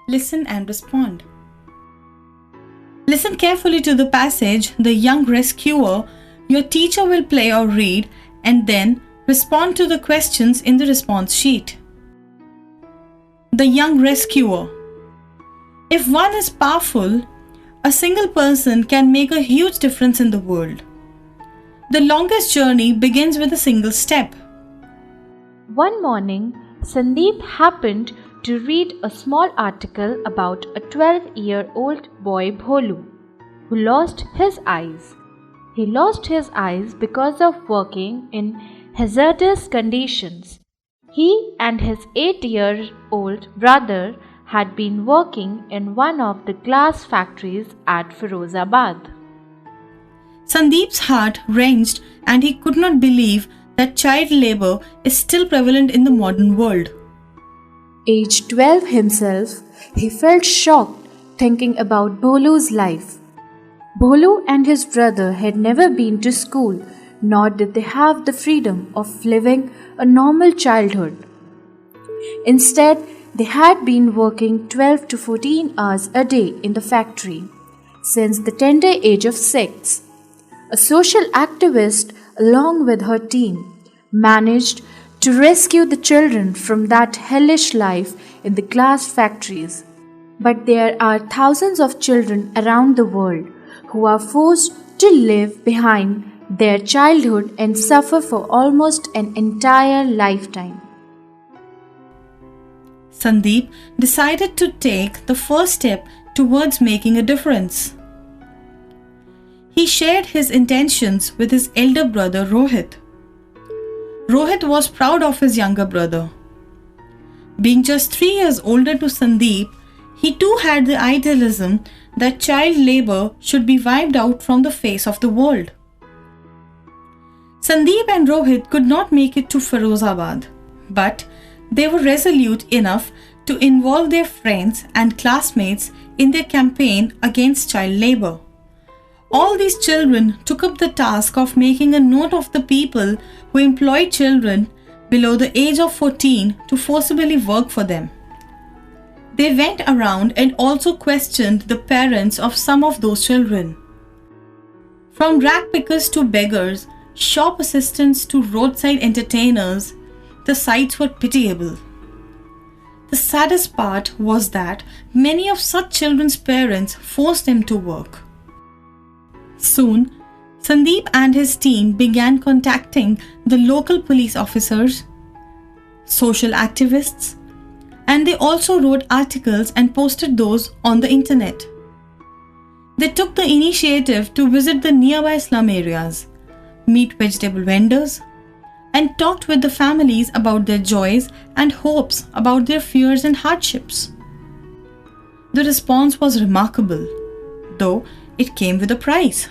Listen and respond. Listen carefully to the passage, the young rescuer. Your teacher will play or read and then respond to the questions in the response sheet. The young rescuer. If one is powerful, a single person can make a huge difference in the world. The longest journey begins with a single step. One morning, Sandeep happened to read a small article about a 12-year-old boy Bholu who lost his eyes. He lost his eyes because of working in hazardous conditions. He and his 8-year-old brother had been working in one of the glass factories at Firozabad. Sandeep's heart wrenched and he could not believe that child labor is still prevalent in the modern world. Aged 12 himself, he felt shocked thinking about Bholu's life. Bholu and his brother had never been to school, nor did they have the freedom of living a normal childhood. Instead, they had been working 12 to 14 hours a day in the factory since the tender age of 6. A social activist, along with her team, managed to rescue the children from that hellish life in the glass factories. But there are thousands of children around the world who are forced to live behind their childhood and suffer for almost an entire lifetime. Sandeep decided to take the first step towards making a difference. He shared his intentions with his elder brother Rohit. Rohit was proud of his younger brother. Being just 3 years older to Sandeep, he too had the idealism that child labor should be wiped out from the face of the world. Sandeep and Rohit could not make it to Firozabad, but they were resolute enough to involve their friends and classmates in their campaign against child labor. All these children took up the task of making a note of the people who employed children below the age of 14 to forcibly work for them. They went around and also questioned the parents of some of those children. From rag pickers to beggars, shop assistants to roadside entertainers, the sights were pitiable. The saddest part was that many of such children's parents forced them to work. Soon, Sandeep and his team began contacting the local police officers, social activists, and they also wrote articles and posted those on the internet. They took the initiative to visit the nearby slum areas, meet vegetable vendors, and talked with the families about their joys and hopes, about their fears and hardships. The response was remarkable, though it came with a price.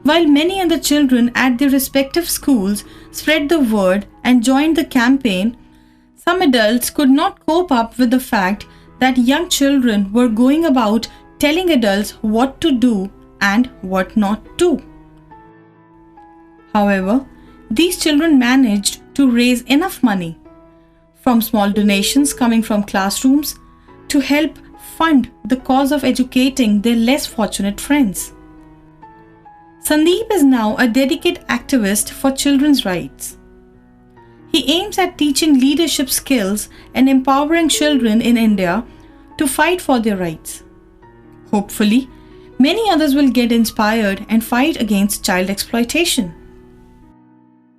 While many other children at their respective schools spread the word and joined the campaign, some adults could not cope up with the fact that young children were going about telling adults what to do and what not to. However, these children managed to raise enough money, from small donations coming from classrooms, to help fund the cause of educating their less fortunate friends. Sandeep is now a dedicated activist for children's rights. He aims at teaching leadership skills and empowering children in India to fight for their rights. Hopefully, many others will get inspired and fight against child exploitation.